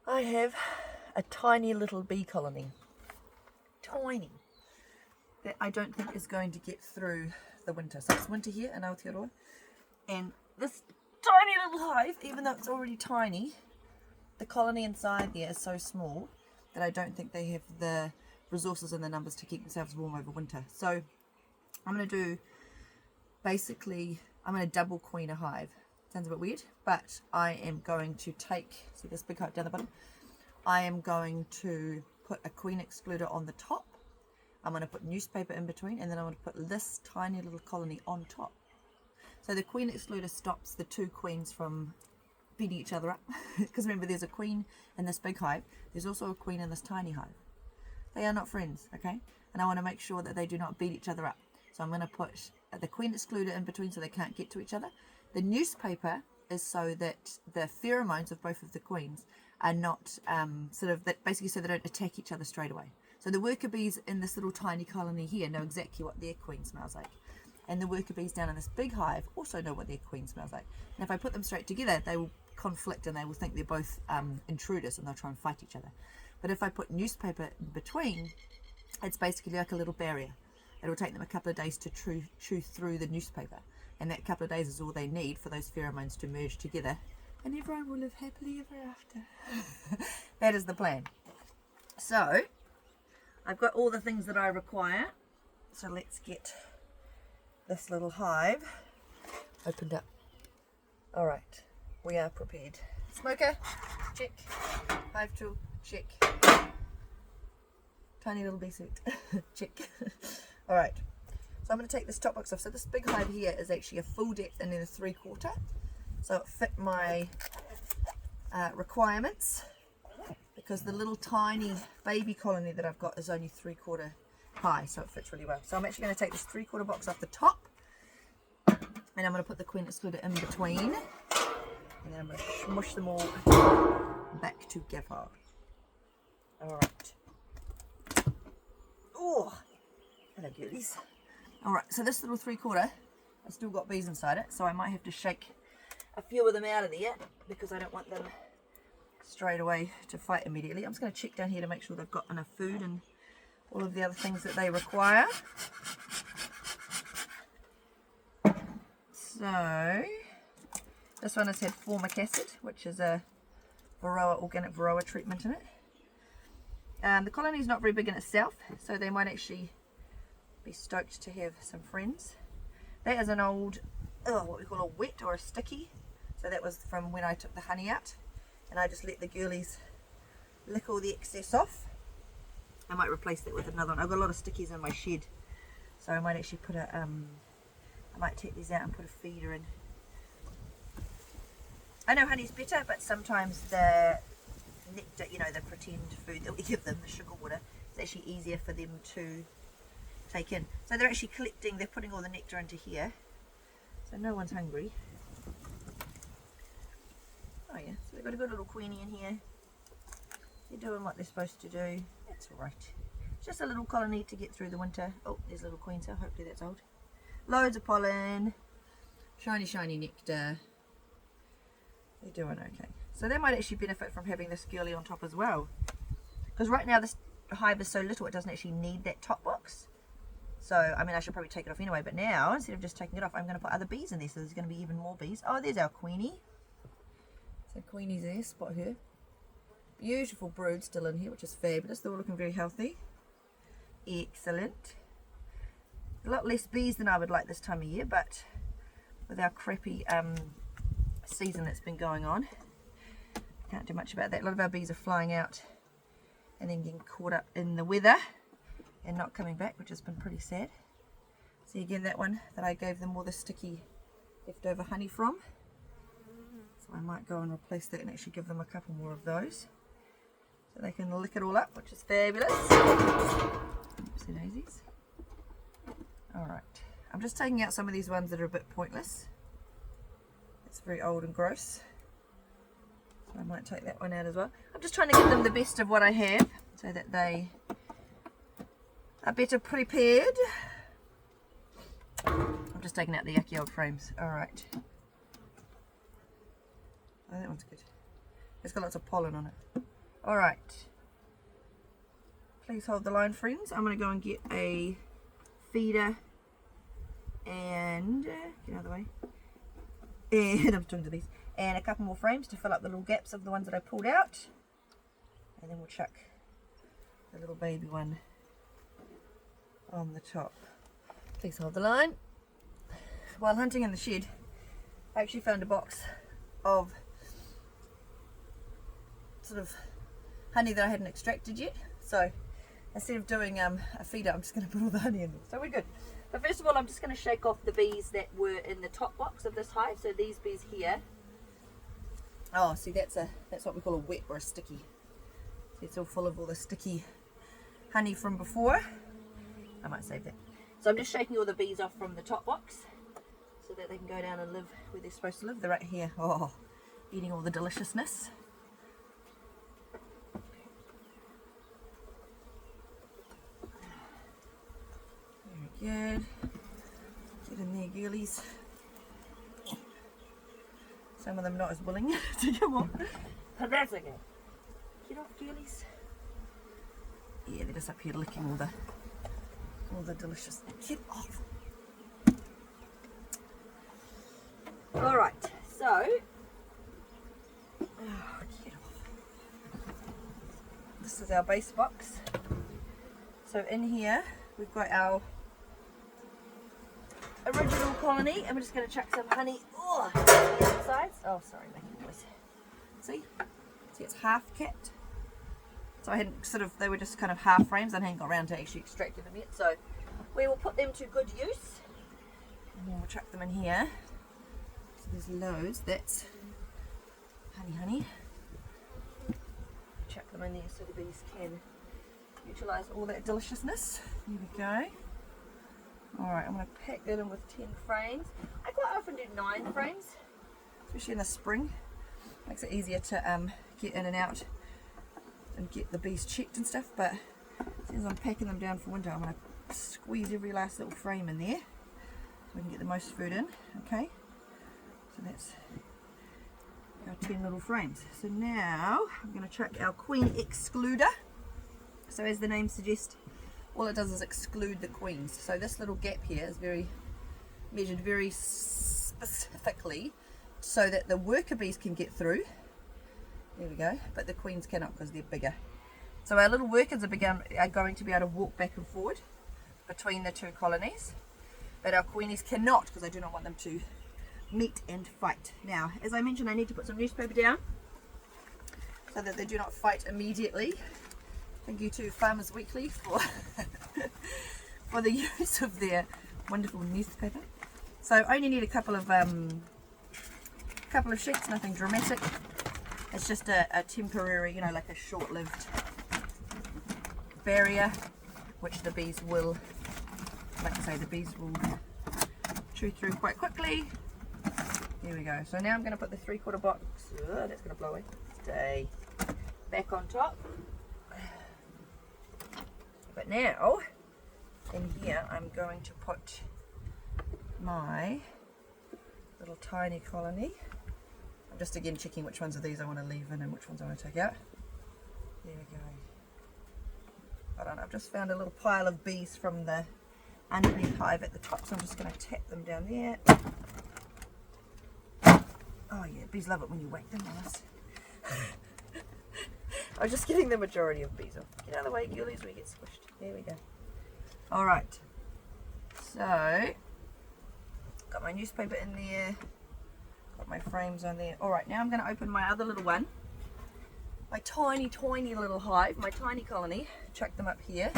I have a tiny little bee colony. Tiny. That I don't think is going to get through the winter. So it's winter here in Aotearoa. And this tiny little hive, even though it's already tiny, the colony inside there is so small that I don't think they have the resources and the numbers to keep themselves warm over winter. So I'm going to do, basically, I'm going to double queen a hive. Sounds a bit weird, but I am going to take, see this big hive down the bottom? I am going to put a queen excluder on the top. I'm going to put newspaper in between, and then I'm going to put this tiny little colony on top. So the queen excluder stops the two queens from beating each other up. Because remember, there's a queen in this big hive. There's also a queen in this tiny hive. They are not friends, okay? And I want to make sure that they do not beat each other up. So I'm going to put the queen excluder in between so they can't get to each other. The newspaper is so that the pheromones of both of the queens are not basically so they don't attack each other straight away. So the worker bees in this little tiny colony here know exactly what their queen smells like. And the worker bees down in this big hive also know what their queen smells like. And if I put them straight together, they will conflict and they will think they're both intruders and they'll try and fight each other. But if I put newspaper in between, it's basically like a little barrier. It will take them a couple of days to chew through the newspaper. And that couple of days is all they need for those pheromones to merge together. And everyone will live happily ever after. That is the plan. So, I've got all the things that I require. So let's get this little hive opened up. Alright, we are prepared. Smoker, check. Hive tool, check. Tiny little bee suit, check. Alright, so I'm going to take this top box off. So this big hive here is actually a full depth and then a 3/4. So it fit my requirements, because the little tiny baby colony that I've got is only 3/4 high, so it fits really well. So I'm actually going to take this 3/4 box off the top, and I'm going to put the queen excluder in between, and then I'm going to smush them all back together. Alright. Oh, hello girlies. Alright, so this little 3/4, I've still got bees inside it, so I might have to shake a few of them out of there, because I don't want them straight away to fight immediately. I'm just going to check down here to make sure they've got enough food and all of the other things that they require. So this one has had formic acid, which is a organic varroa treatment in it. The colony is not very big in itself, so they might actually be stoked to have some friends. That is an old, what we call a wet or a sticky. So that was from when I took the honey out, and I just let the girlies lick all the excess off. I might replace that with another one. I've got a lot of stickies in my shed, so I might actually put a, I might take these out and put a feeder in. I know honey's better, but sometimes the nectar, you know, the pretend food that we give them, the sugar water, it's actually easier for them to take in. So they're actually collecting, they're putting all the nectar into here, so no one's hungry. Oh yeah, so they've got a good little queenie in here. They're doing what they're supposed to do. That's alright. It's just a little colony to get through the winter. Oh, there's a little queen cell. Hopefully that's old. Loads of pollen. Shiny, shiny nectar. They're doing okay. So they might actually benefit from having this girly on top as well. Because right now this hive is so little, it doesn't actually need that top box. So, I mean, I should probably take it off anyway. But now, instead of just taking it off, I'm going to put other bees in there. So there's going to be even more bees. Oh, there's our queenie. So Queenie's there, spot her. Beautiful brood still in here, which is fabulous. They're all looking very healthy. Excellent. A lot less bees than I would like this time of year, but with our crappy season that's been going on, can't do much about that. A lot of our bees are flying out and then getting caught up in the weather and not coming back, which has been pretty sad. See again that one that I gave them all the sticky leftover honey from. So I might go and replace that and actually give them a couple more of those, so they can lick it all up, which is fabulous. Oopsie daisies. Alright, I'm just taking out some of these ones that are a bit pointless. It's very old and gross, so I might take that one out as well. I'm just trying to give them the best of what I have, so that they are better prepared. I'm just taking out the yucky old frames. Alright. Oh, that one's good. It's got lots of pollen on it. Alright. Please hold the line, friends. I'm going to go and get a feeder and get out of the way. And I'm talking to these. And a couple more frames to fill up the little gaps of the ones that I pulled out. And then we'll chuck the little baby one on the top. Please hold the line. While hunting in the shed, I actually found a box of sort of honey that I hadn't extracted yet. So instead of doing a feeder, I'm just going to put all the honey in there. So we're good. But first of all, I'm just going to shake off the bees that were in the top box of this hive. So these bees here. Oh, see, that's what we call a wet or a sticky. See, it's all full of all the sticky honey from before. I might save that. So I'm just shaking all the bees off from the top box so that they can go down and live where they're supposed to live. They're right here, oh, eating all the deliciousness. Very good. Get in there, girlies. Some of them not as willing to come on, but that's okay. Get off, girlies. Yeah, they're just up here licking all the delicious. Get off. All right, so get off. This is our base box. So in here we've got our original colony, and we're just going to chuck some honey on the outsides. Oh, sorry, making noise. See, it's half capped. So I hadn't they were just kind of half frames. I hadn't got around to actually extracting them yet. So we will put them to good use, and then we'll chuck them in here. So there's loads. That's honey. Chuck them in there so the bees can utilise all that deliciousness. Here we go. Alright, I'm going to pack that in with 10 frames. I quite often do 9 frames, especially in the spring. Makes it easier to get in and out and get the bees checked and stuff, but as I'm packing them down for winter, I'm going to squeeze every last little frame in there so we can get the most food in. Okay, so that's our 10 little frames. So now I'm going to chuck our queen excluder. So as the name suggests, all it does is exclude the queens. So this little gap here is measured very specifically so that the worker bees can get through. There we go, but the queens cannot because they're bigger. So our little workers are going to be able to walk back and forward between the two colonies, but our queenies cannot because I do not want them to meet and fight. Now, as I mentioned, I need to put some newspaper down so that they do not fight immediately. Thank you to Farmers Weekly for for the use of their wonderful newspaper. So I only need a couple of sheets, nothing dramatic. It's just a temporary, like a short-lived barrier, which the bees will, like I say, the bees will chew through quite quickly. There we go. So now I'm going to put the 3/4 box, that's going to blow away, stay back on top. But now, in here, I'm going to put my little tiny colony. I'm just again checking which ones of these I want to leave in and which ones I want to take out. There we go. Hold on, I've just found a little pile of bees from the underneath hive at the top, so I'm just going to tap them down there. Oh yeah, bees love it when you whack them, Alice. I'm just getting the majority of bees off. Get out of the way, girlies, we get squished. There we go. Alright. So, got my newspaper in there. Got my frames on there. Alright, now I'm going to open my other little one. My tiny, tiny little hive, my tiny colony. Chuck them up here.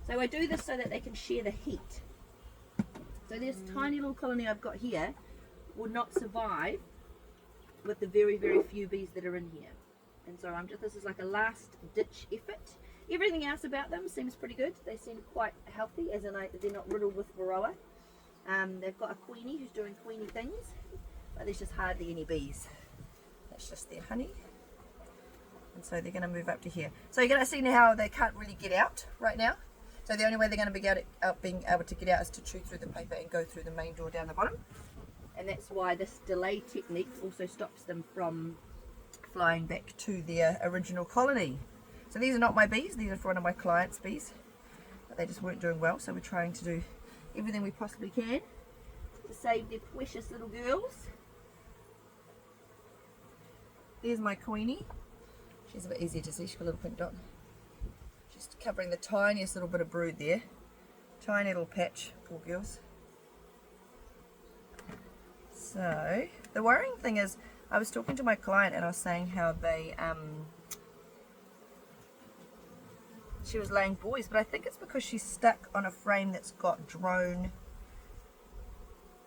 So I do this so that they can share the heat. So this tiny little colony I've got here would not survive with the very, very few bees that are in here. And so this is like a last ditch effort. Everything else about them seems pretty good. They seem quite healthy, as in they're not riddled with varroa. They've got a queenie who's doing queenie things, but there's just hardly any bees. That's just their honey. And so they're going to move up to here. So you're going to see now how they can't really get out right now. So the only way they're going to be being able to get out is to chew through the paper and go through the main door down the bottom. And that's why this delay technique also stops them from flying back to their original colony. So these are not my bees, these are for one of my clients' bees. But they just weren't doing well, so we're trying to do everything we possibly can to save their precious little girls. There's my Queenie. She's a bit easier to see, she's got a little pink dot. Just covering the tiniest little bit of brood there. Tiny little patch, poor girls. So, the worrying thing is, I was talking to my client and I was saying how they, she was laying boys, but I think it's because she's stuck on a frame that's got drone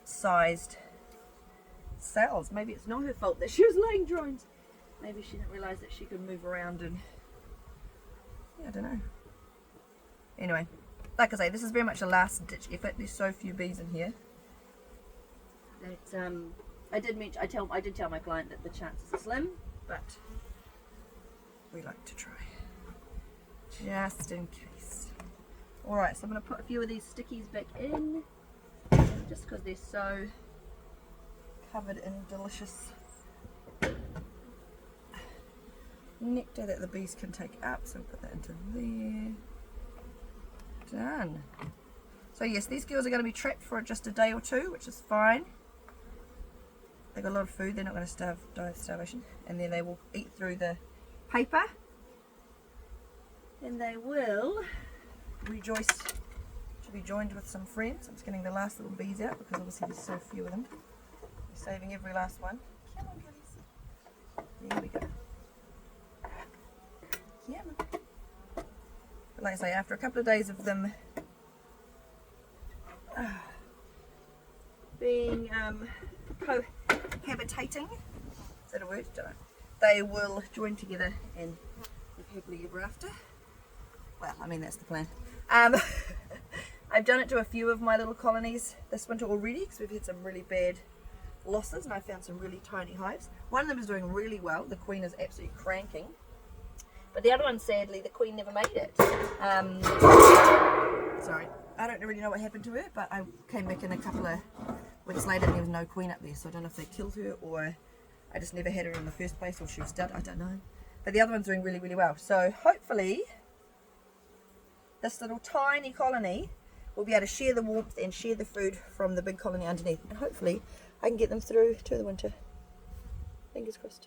sized cells. Maybe it's not her fault that she was laying drones. Maybe she didn't realise that she could move around and, yeah, I don't know. Anyway, like I say, this is very much a last ditch effort. There's so few bees in here. That, I did tell my client that the chances are slim, but we like to try, just in case. Alright, so I'm going to put a few of these stickies back in, just because they're so covered in delicious nectar that the bees can take up. So we'll put that into there. Done. So yes, these girls are going to be trapped for just a day or two, which is fine. They've got a lot of food, they're not going to die of starvation. And then they will eat through the paper. And they will rejoice to be joined with some friends. I'm just getting the last little bees out because obviously there's so few of them. We're saving every last one. Come on, girlies. There we go. Come on. But like I say, after a couple of days of them being cohabitating, is that a word? Don't know. They will join together and live happily ever after. Well, I mean, that's the plan. I've done it to a few of my little colonies this winter already because we've had some really bad losses and I found some really tiny hives. One of them is doing really well. The queen is absolutely cranking. But the other one, sadly, the queen never made it. Sorry, I don't really know what happened to her, but I came back in a couple of weeks later and there was no queen up there. So I don't know if they killed her or I just never had her in the first place or she was dead. I don't know. But the other one's doing really, really well. So hopefully this little tiny colony will be able to share the warmth and share the food from the big colony underneath. And hopefully I can get them through to the winter. Fingers crossed.